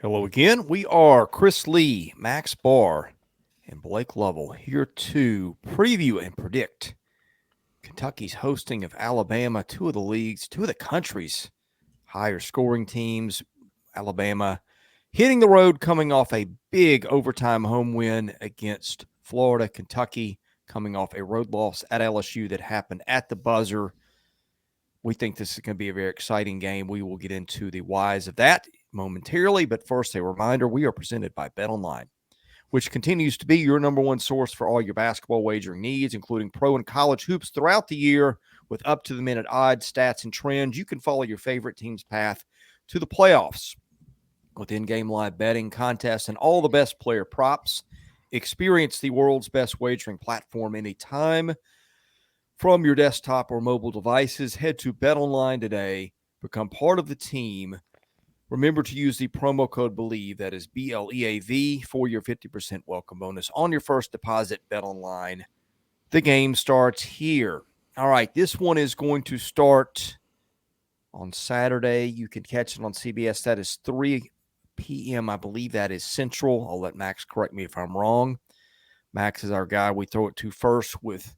Hello again. We are Chris Lee, Max Barr, and Blake Lovell here to preview and predict Kentucky's hosting of Alabama, two of the country's higher scoring teams. Alabama hitting the road coming off a big overtime home win against Florida. Kentucky coming off a road loss at LSU that happened at the buzzer. We think this is going to be a very exciting game. We will get into the whys of that momentarily, but first, a reminder, we are presented by BetOnline, which continues to be your number one source for all your basketball wagering needs, including pro and college hoops throughout the year with up-to-the-minute odds, stats, and trends. You can follow your favorite team's path to the playoffs with in-game live betting, contests, and all the best player props. Experience the world's best wagering platform anytime from your desktop or mobile devices. Head to BetOnline today. Become part of the team. Remember to use the promo code BELIEVE, that is BLEAV, for your 50% welcome bonus on your first deposit. BetOnline. The game starts here. All right, this one is going to start on Saturday. You can catch it on CBS. That is 3 p.m. I believe that is Central. I'll let Max correct me if I'm wrong. Max is our guy we throw it to first with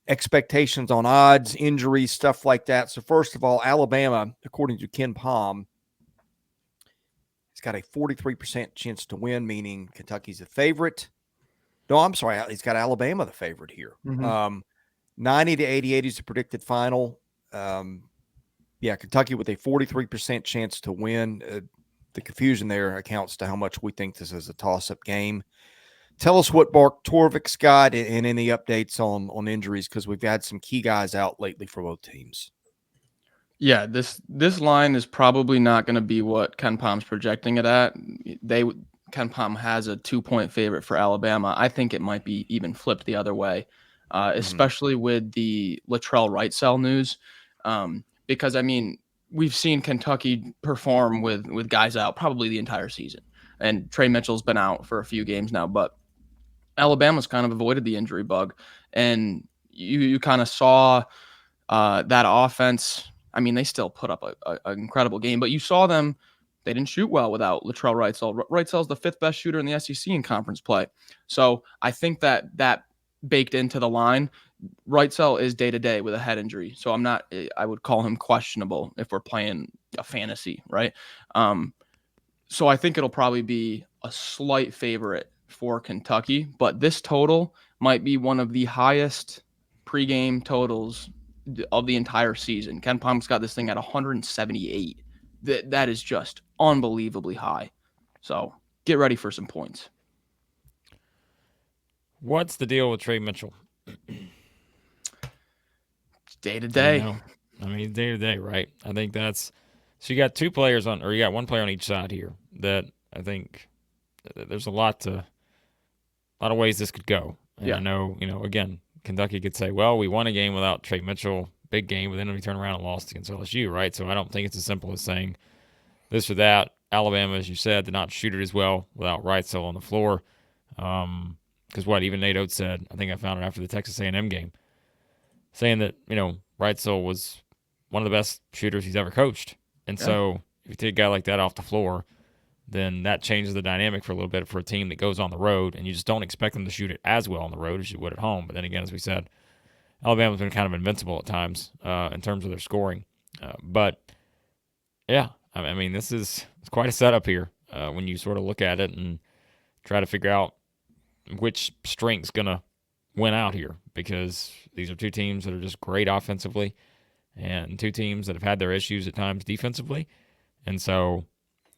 expectations on odds, injuries, stuff like that. So first of all, Alabama, according to Ken Palm, got a 43% chance to win, meaning Kentucky's the favorite. No, I'm sorry. He's got Alabama the favorite here. 90 to 88 is the predicted final. Kentucky with a 43% chance to win. The confusion there accounts to how much we think this is a toss-up game. Tell us what Mark Torvik's got and any updates on injuries, because we've had some key guys out lately for both teams. Yeah, this line is probably not going to be what Ken Palm's projecting it at. Ken Palm has a 2-point favorite for Alabama. I think it might be even flipped the other way, especially with the Latrell Wrightsell news. Because, I mean, we've seen Kentucky perform with guys out probably the entire season. And Trey Mitchell's been out for a few games now, but Alabama's kind of avoided the injury bug. And you kind of saw that offense. I mean, they still put up an incredible game, but you saw them. They didn't shoot well without Latrell Wrightsell. Wrightsell's the 5th best shooter in the SEC in conference play. So I think that baked into the line. Wrightsell is day-to-day with a head injury. So I would call him questionable if we're playing a fantasy, right? So I think it'll probably be a slight favorite for Kentucky, but this total might be one of the highest pregame totals of the entire season. Ken Palm's got this thing at 178. That is just unbelievably high. So get ready for some points. What's the deal with Trey Mitchell? Day to day. I mean, day to day, right? I think that's so. You got two players you got one player on each side here. That I think there's a lot of ways this could go. And yeah. I know, again, Kentucky could say, well, we won a game without Trey Mitchell, big game, but then we turn around and lost against LSU, right? So I don't think it's as simple as saying this or that. Alabama, as you said, did not shoot it as well without Wrightsell on the floor. Because even Nate Oates said, I think I found it after the Texas A&M game, saying that, Wrightsell was one of the best shooters he's ever coached. And so if you take a guy like that off the floor, then that changes the dynamic for a little bit for a team that goes on the road, and you just don't expect them to shoot it as well on the road as you would at home. But then again, as we said, Alabama's been kind of invincible at times in terms of their scoring. But I mean, it's quite a setup here when you sort of look at it and try to figure out which strength's going to win out here, because these are two teams that are just great offensively and two teams that have had their issues at times defensively. And so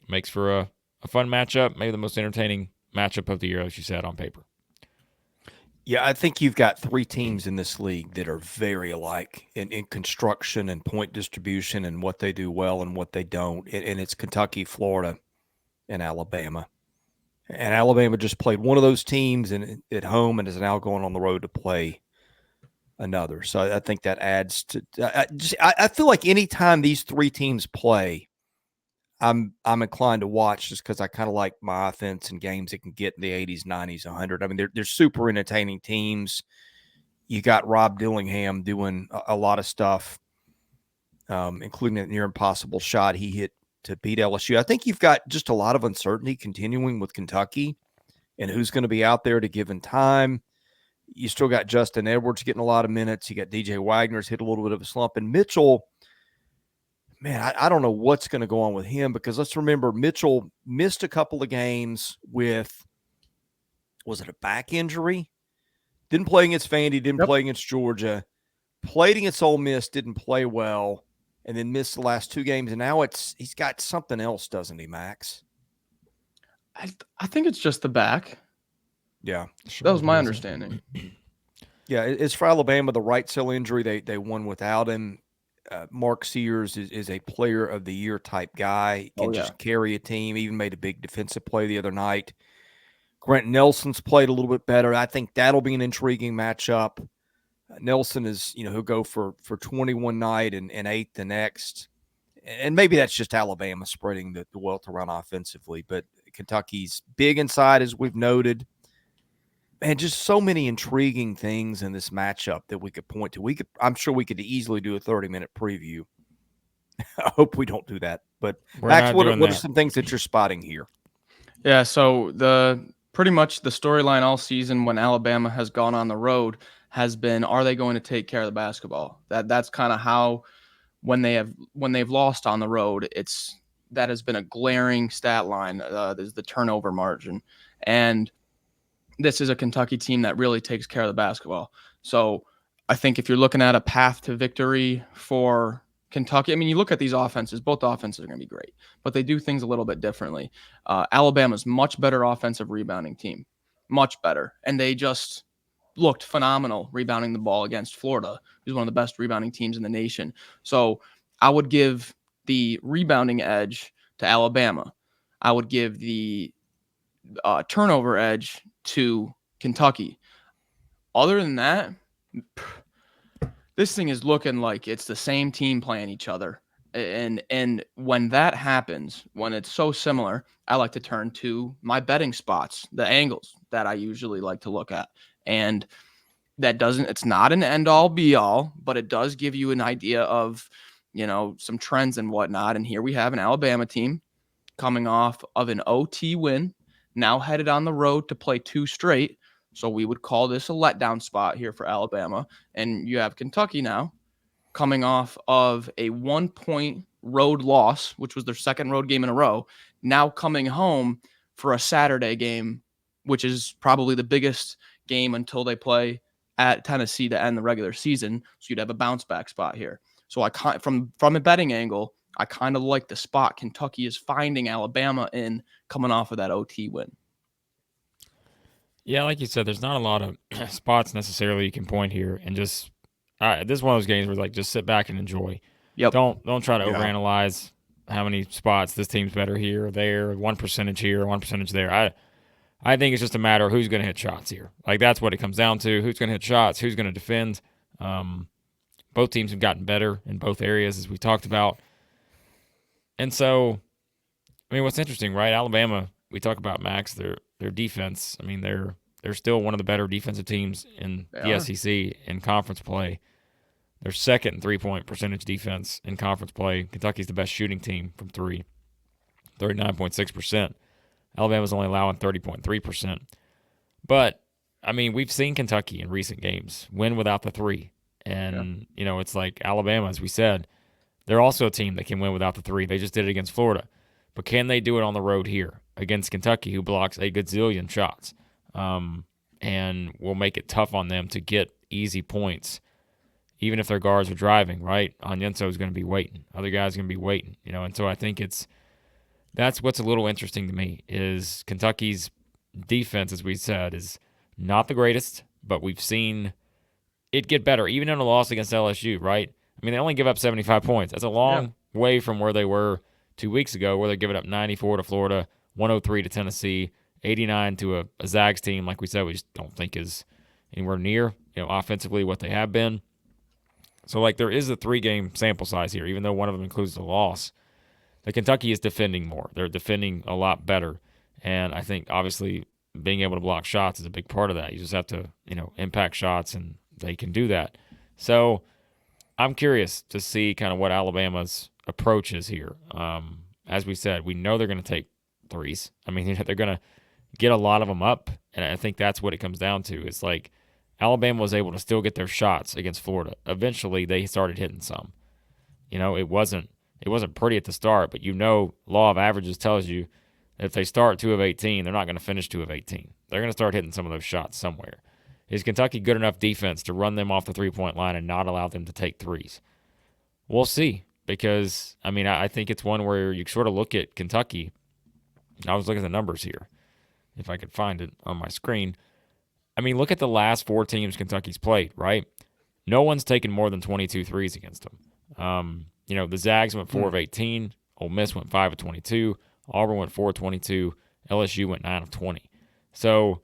it makes for a fun matchup, maybe the most entertaining matchup of the year, as you said, on paper. Yeah, I think you've got three teams in this league that are very alike in construction and point distribution and what they do well and what they don't. And it's Kentucky, Florida, and Alabama. And Alabama just played one of those teams at home and is now going on the road to play another. So I think that adds to I feel like anytime these three teams play, I'm inclined to watch, just because I kind of like my offense and games that can get in the 80s, 90s, 100. I mean, they're super entertaining teams. You got Rob Dillingham doing a lot of stuff, including a near impossible shot he hit to beat LSU. I think you've got just a lot of uncertainty continuing with Kentucky and who's going to be out there to given time. You still got Justin Edwards getting a lot of minutes. You got DJ Wagner's hit a little bit of a slump. And Mitchell, man, I don't know what's going to go on with him, because let's remember Mitchell missed a couple of games with, was it a back injury? Didn't play against Vandy, didn't play against Georgia, played against Ole Miss, didn't play well, and then missed the last 2 games. And now he's got something else, doesn't he, Max? I think it's just the back. Yeah. That was my understanding. Yeah, it's for Alabama, the right cell injury. They won without him. Mark Sears is a player of the year type guy. Can just carry a team, even made a big defensive play the other night. Grant Nelson's played a little bit better. I think that'll be an intriguing matchup. Nelson is, he'll go for 21 night and 8 the next. And maybe that's just Alabama spreading the wealth around offensively. But Kentucky's big inside, as we've noted. Man, just so many intriguing things in this matchup that we could point to. I'm sure we could easily do a 30-minute preview. I hope we don't do that. But Max, what are some things that you're spotting here? Yeah, so pretty much the storyline all season when Alabama has gone on the road has been, are they going to take care of the basketball? That's kind of how when they've lost on the road, that has been a glaring stat line. There's the turnover margin, and this is a Kentucky team that really takes care of the basketball. So I think if you're looking at a path to victory for Kentucky, I mean, you look at these offenses, both offenses are going to be great, but they do things a little bit differently. Alabama's much better offensive rebounding team, much better. And they just looked phenomenal rebounding the ball against Florida, who's one of the best rebounding teams in the nation. So I would give the rebounding edge to Alabama. I would give the turnover edge to Kentucky. Other than that, this thing is looking like it's the same team playing each other. And when that happens, when it's so similar, I like to turn to my betting spots, the angles that I usually like to look at. And it's not an end all be all, but it does give you an idea of, some trends and whatnot. And here we have an Alabama team coming off of an OT win, now headed on the road to play 2 straight. So we would call this a letdown spot here for Alabama. And you have Kentucky now coming off of a 1-point road loss, which was their second road game in a row, now coming home for a Saturday game, which is probably the biggest game until they play at Tennessee to end the regular season. So you'd have a bounce back spot here. So from a betting angle, I kind of like the spot Kentucky is finding Alabama in coming off of that OT win. Yeah, like you said, there's not a lot of spots necessarily you can point here, and just this is one of those games where just sit back and enjoy. Yep. Don't try to overanalyze how many spots this team's better here or there, 1% here, 1% there. I think it's just a matter of who's going to hit shots here. Like, that's what it comes down to. Who's going to hit shots? Who's going to defend? Both teams have gotten better in both areas, as we talked about. And so, I mean, what's interesting, right? Alabama, we talk about, Max, their defense. I mean, they're still one of the better defensive teams in the SEC in conference play. They're second in three-point percentage defense in conference play. Kentucky's the best shooting team from 3, 39.6%. Alabama's only allowing 30.3%. But, I mean, we've seen Kentucky in recent games win without the 3. And, it's like Alabama, as we said, they're also a team that can win without the 3. They just did it against Florida. But can they do it on the road here against Kentucky, who blocks a gazillion shots and will make it tough on them to get easy points, even if their guards are driving, right? Onyenso is going to be waiting. Other guys are going to be waiting, And so I think that's what's a little interesting to me is Kentucky's defense, as we said, is not the greatest, but we've seen it get better, even in a loss against LSU, right? I mean, they only give up 75 points. That's a long way from where they were 2 weeks ago, where they're giving up 94 to Florida, 103 to Tennessee, 89 to a Zags team, like we said, we just don't think is anywhere near, offensively what they have been. So, there is a 3-game sample size here, even though one of them includes the loss. The Kentucky is defending more. They're defending a lot better. And I think, obviously, being able to block shots is a big part of that. You just have to, impact shots, and they can do that. So I'm curious to see kind of what Alabama's approach is here. as we said, we know they're going to take threes. I mean, they're going to get a lot of them up, and I think that's what it comes down to. It's like Alabama was able to still get their shots against Florida. Eventually, they started hitting some. It wasn't pretty at the start, but law of averages tells you that if they start 2 of 18, they're not going to finish 2 of 18. They're going to start hitting some of those shots somewhere. Is Kentucky good enough defense to run them off the three-point line and not allow them to take threes? We'll see, because, I think it's one where you sort of look at Kentucky. I was looking at the numbers here, if I could find it on my screen. Look at the last 4 teams Kentucky's played, right? No one's taken more than 22 threes against them. The Zags went 4 of 18. Ole Miss went 5 of 22. Auburn went 4 of 22. LSU went 9 of 20. So,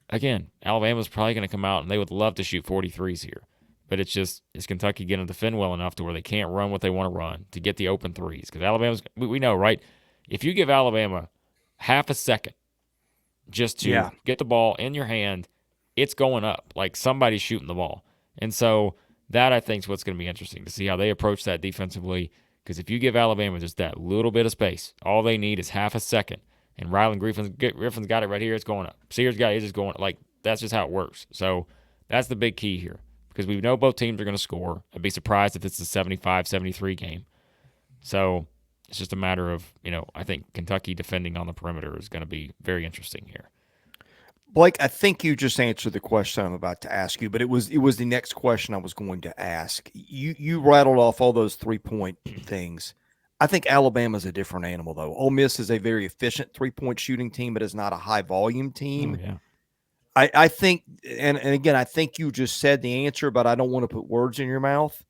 again, Alabama's probably going to come out, and they would love to shoot 43s here. But it's just, is Kentucky going to defend well enough to where they can't run what they want to run to get the open threes? Because Alabama's, we know, right? If you give Alabama half a second just to get the ball in your hand, it's going up. Like somebody's shooting the ball. And so that, I think, is what's going to be interesting to see how they approach that defensively. Because if you give Alabama just that little bit of space, all they need is half a second. And Rylan Griffin's got it right here. It's going up. Sears got it. It's just going up. Like, that's just how it works. So that's the big key here. Because we know both teams are going to score. I'd be surprised if it's a 75-73 game. So it's just a matter of, I think Kentucky defending on the perimeter is going to be very interesting here. Blake, I think you just answered the question I'm about to ask you, but it was the next question I was going to ask. You rattled off all those 3-point things. I think Alabama's a different animal, though. Ole Miss is a very efficient 3-point shooting team, but is not a high-volume team. Oh, yeah. I think, and again, I think you just said the answer, but I don't want to put words in your mouth.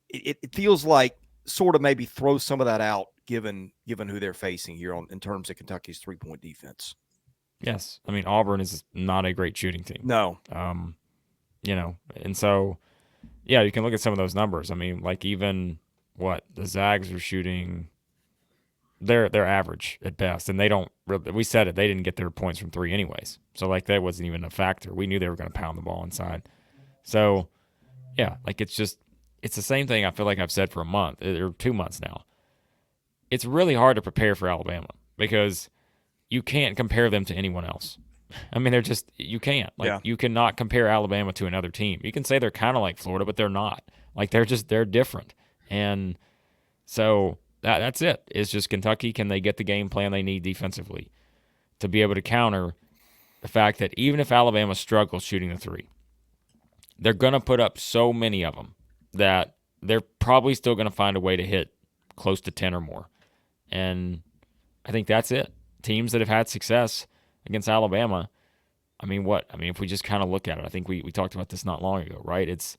It feels like sort of maybe throw some of that out, given who they're facing here in terms of Kentucky's 3-point defense. Yes. Auburn is not a great shooting team. No. And so, yeah, you can look at some of those numbers. Like even the Zags are shooting, they're average at best, and they don't really, we said it, they didn't get their points from 3 anyways. So, like, that wasn't even a factor. We knew they were going to pound the ball inside. So, yeah, like it's the same thing I feel like I've said for a month or 2 months now. It's really hard to prepare for Alabama because you can't compare them to anyone else. You can't. You cannot compare Alabama to another team. You can say they're kind of like Florida, but they're not. Like, they're different. And so that's it. It's just Kentucky, can they get the game plan they need defensively to be able to counter the fact that even if Alabama struggles shooting the 3, they're going to put up so many of them that they're probably still going to find a way to hit close to 10 or more. And I think that's it. Teams that have had success against Alabama, if we just kind of look at it, I think we talked about this not long ago, right?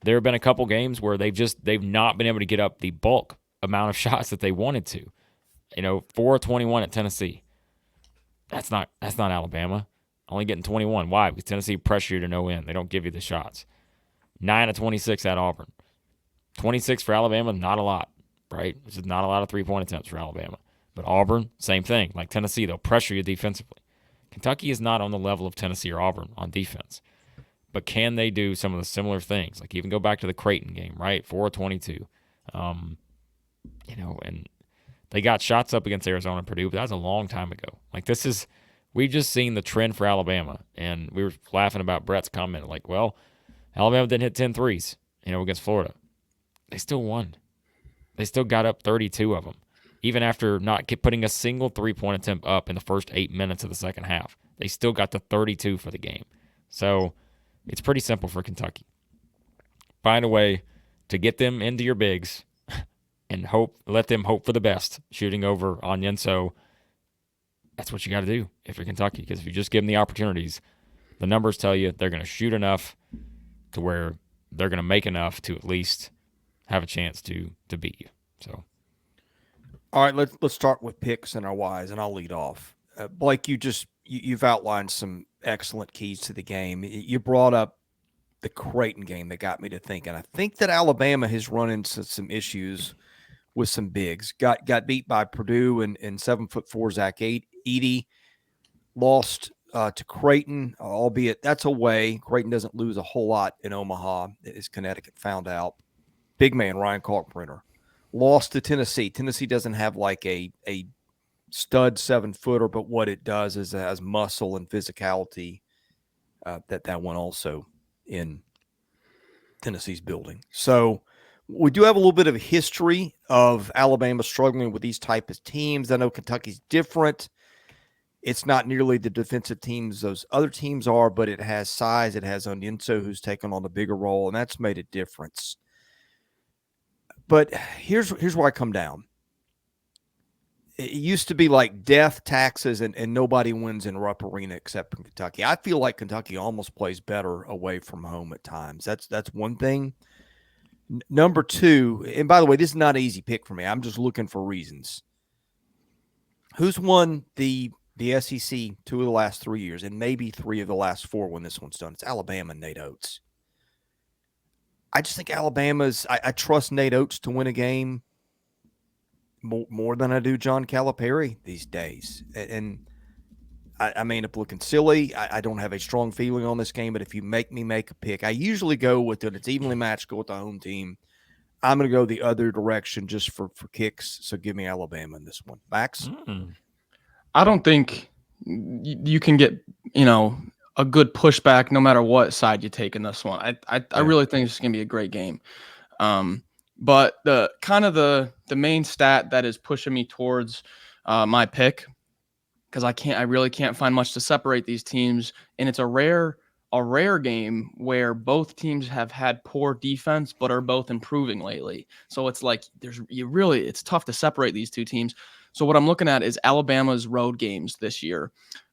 There have been a couple games where they've not been able to get up the bulk amount of shots that they wanted to. 4-21 at Tennessee. That's not Alabama. Only getting 21. Why? Because Tennessee pressure you to no end. They don't give you the shots. 9-26 at Auburn. 26 for Alabama, not a lot, right? This is not a lot of 3-point attempts for Alabama. But Auburn, same thing. Like Tennessee, they'll pressure you defensively. Kentucky is not on the level of Tennessee or Auburn on defense. But can they do some of the similar things? Like even go back to the Creighton game, right? 4-22. And they got shots up against Arizona and Purdue, but that was a long time ago. Like we've just seen the trend for Alabama. And we were laughing about Brett's comment, like, well, Alabama didn't hit 10 threes, against Florida. They still won. They still got up 32 of them, even after not putting a single 3-point attempt up in the first 8 minutes of the second half. They still got to 32 for the game. So it's pretty simple for Kentucky. Find a way to get them into your bigs and let them hope for the best, shooting over Onion. So that's what you got to do if you're Kentucky, because if you just give them the opportunities, the numbers tell you they're going to shoot enough to where they're going to make enough to at least have a chance to beat you. So, all right, let's start with picks and our whys, and I'll lead off. Blake, you've outlined some excellent keys to the game. You brought up the Creighton game that got me to thinking. I think that Alabama has run into some issues with some bigs. Got beat by Purdue and 7'4" Zach Edey. Lost to Creighton, albeit that's away. Creighton doesn't lose a whole lot in Omaha, as Connecticut found out. Big man Ryan Kalkbrenner lost to Tennessee. Tennessee doesn't have like a stud 7-footer, but what it does is it has muscle and physicality that one also in Tennessee's building. So we do have a little bit of a history of Alabama struggling with these type of teams. I know Kentucky's different. It's not nearly the defensive teams those other teams are, but it has size. It has Onyenso, who's taken on a bigger role, and that's made a difference. But here's where I come down. It used to be like death, taxes, and nobody wins in Rupp Arena except in Kentucky. I feel like Kentucky almost plays better away from home at times. That's one thing. Number two, and by the way, this is not an easy pick for me. I'm just looking for reasons. Who's won the SEC 2 of the last 3 years and maybe 3 of the last 4 when this one's done? It's Alabama and Nate Oates. I just think Alabama's – I trust Nate Oates to win a game more than I do John Calipari these days. And I may end up looking silly. I don't have a strong feeling on this game, but if you make me make a pick, I usually go with it. It's evenly matched, go with the home team. I'm going to go the other direction just for kicks, so give me Alabama in this one. Max? I don't think you can get, a good pushback no matter what side you take in this one. I really think it's going to be a great game. But the main stat that is pushing me towards my pick, because I really can't find much to separate these teams, and it's a rare game where both teams have had poor defense but are both improving lately. So it's like it's tough to separate these two teams. So what I'm looking at is Alabama's road games this year,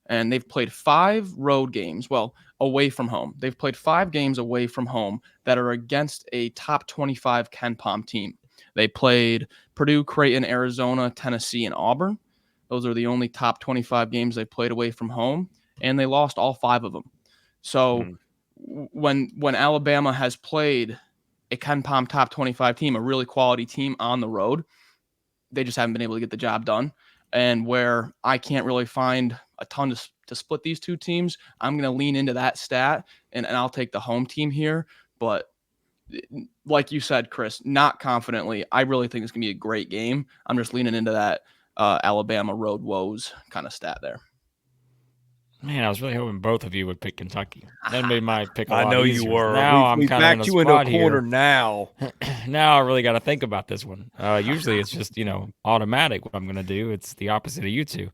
and they've played 5 road games. Well, away from home. They've played 5 games away from home that are against a top 25 KenPom team. They played Purdue, Creighton, Arizona, Tennessee, and Auburn. Those are the only top 25 games they played away from home, and they lost all 5 of them. So when Alabama has played a KenPom top 25 team, a really quality team on the road, they just haven't been able to get the job done. And where I can't really find a ton to split these two teams, I'm going to lean into that stat, and I'll take the home team here. But like you said, Chris, not confidently, I really think it's going to be a great game. I'm just leaning into that Alabama road woes kind of stat there. Man, I was really hoping both of you would pick Kentucky. That made my pick a lot I know easier. you were. Now I'm kind of in a you into a spot corner here. now. Now I really got to think about this one. Usually it's just, automatic what I'm going to do. It's the opposite of you two.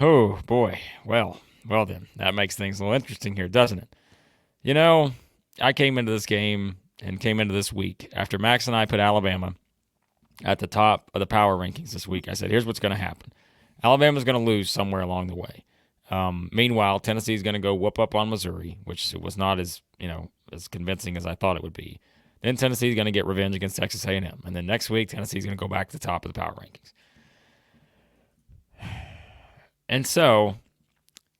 Oh, boy. Well then. That makes things a little interesting here, doesn't it? I came into this game and came into this week after Max and I put Alabama at the top of the power rankings this week. I said, here's what's going to happen. Alabama's going to lose somewhere along the way. Meanwhile, Tennessee's going to go whoop up on Missouri, which was not as convincing as I thought it would be. Then Tennessee's going to get revenge against Texas A&M. And then next week, Tennessee's going to go back to the top of the power rankings. And so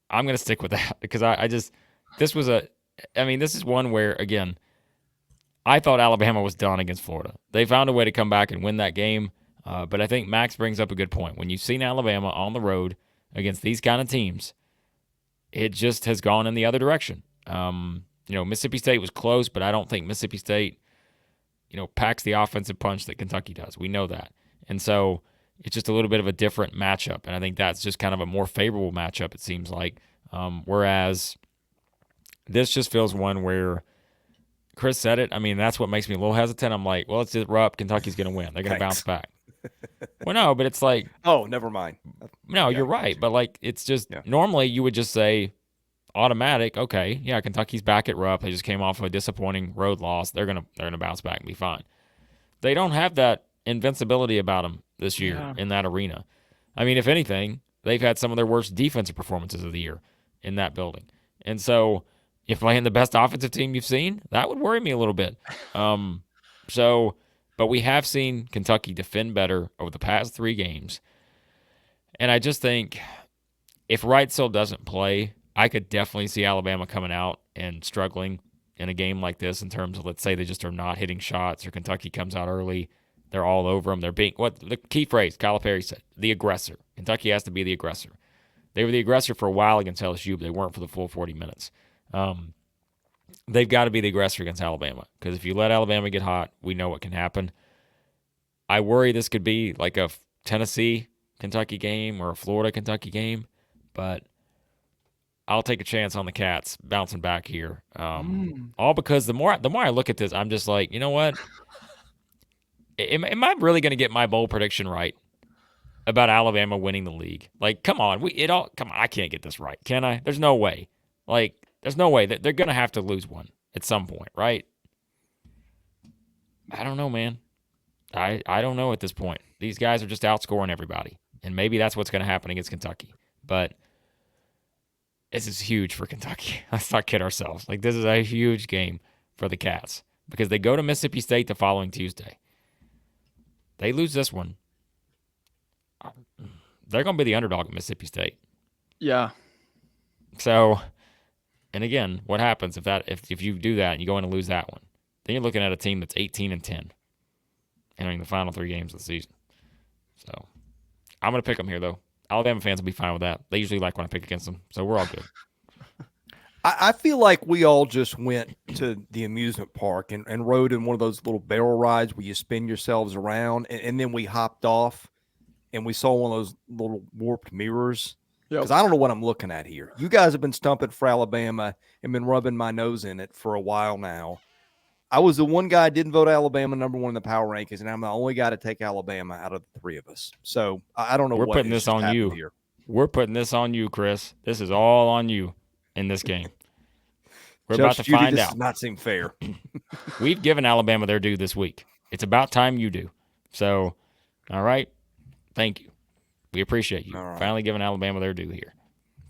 I'm going to stick with that because this is one where, again, I thought Alabama was done against Florida. They found a way to come back and win that game. But I think Max brings up a good point. When you've seen Alabama on the road against these kind of teams, it just has gone in the other direction. Mississippi State was close, but I don't think Mississippi State, packs the offensive punch that Kentucky does. We know that. And so it's just a little bit of a different matchup, and I think that's just kind of a more favorable matchup, it seems like. Whereas this just feels one where Chris said it. I mean, that's what makes me a little hesitant. I'm like, well, it's just Rupp. Kentucky's going to win. They're going to bounce back. Well, no, but it's like, oh, never mind. No, you're right. But like, it's just normally you would just say automatic. Okay, yeah, Kentucky's back at Rupp. They just came off of a disappointing road loss. They're gonna bounce back and be fine. They don't have that invincibility about them this year in that arena. I mean, if anything, they've had some of their worst defensive performances of the year in that building. And so, if playing the best offensive team you've seen, that would worry me a little bit. But we have seen Kentucky defend better over the past 3 games. And I just think if Wrightsell doesn't play, I could definitely see Alabama coming out and struggling in a game like this in terms of, let's say, they just are not hitting shots or Kentucky comes out early. They're all over them. They're being, what the key phrase Calipari said, the aggressor. Kentucky has to be the aggressor. They were the aggressor for a while against LSU, but they weren't for the full 40 minutes. They've got to be the aggressor against Alabama because if you let Alabama get hot, we know what can happen. I worry this could be like a Tennessee-Kentucky game or a Florida-Kentucky game, but I'll take a chance on the Cats bouncing back here. All because the more I look at this, I'm just like, you know what? Am I really going to get my bowl prediction right about Alabama winning the league? Like, come on, come on. I can't get this right, can I? There's no way. Like, there's no way that they're going to have to lose one at some point, right? I don't know, man. I don't know at this point. These guys are just outscoring everybody, and maybe that's what's going to happen against Kentucky. But this is huge for Kentucky. Let's not kid ourselves. Like, this is a huge game for the Cats because they go to Mississippi State the following Tuesday. They lose this one, they're going to be the underdog at Mississippi State. Yeah. So, and again, what happens if you do that and you go in and lose that one? Then you're looking at a team that's 18-10 entering the final 3 games of the season. So, I'm going to pick them here, though. Alabama fans will be fine with that. They usually like when I pick against them, so we're all good. I feel like we all just went to the amusement park and rode in one of those little barrel rides where you spin yourselves around, and then we hopped off and we saw one of those little warped mirrors. Because I don't know what I'm looking at here. You guys have been stumping for Alabama and been rubbing my nose in it for a while now. I was the one guy who didn't vote Alabama number 1 in the power rankings, and I'm the only guy to take Alabama out of the 3 of us. So I don't know. We're putting this on you. Here. We're putting this on you, Chris. This is all on you in this game. We're Judge about to Judy, find this out. Does not seem fair. We've given Alabama their due this week. It's about time you do. So, all right. Thank you. We appreciate you finally giving Alabama their due here.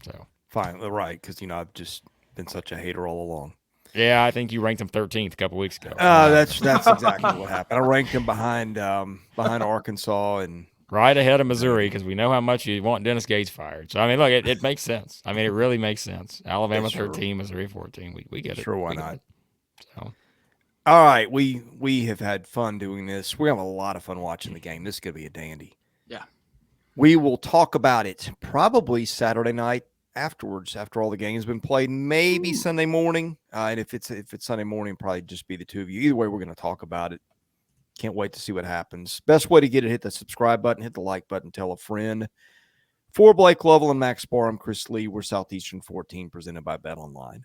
So fine, right? Because I've just been such a hater all along. Yeah, I think you ranked them 13th a couple weeks ago. That's exactly what happened. I ranked them behind Arkansas and right ahead of Missouri because we know how much you want Dennis Gates fired. So I mean, look, it makes sense. I mean, it really makes sense. Alabama 13, Missouri 14. We get it. Sure, why not? So, all right, we have had fun doing this. We have a lot of fun watching the game. This is gonna be a dandy. Yeah, we will talk about it probably Saturday night. Afterwards, after all the games been played, maybe Sunday morning. And if it's Sunday morning, probably just be the 2 of you. Either way, we're going to talk about it. Can't wait to see what happens. Best way to get it, hit the subscribe button, hit the like button, tell a friend. For Blake Lovell and Max Barr, I'm Chris Lee. We're Southeastern 14, presented by BetOnline.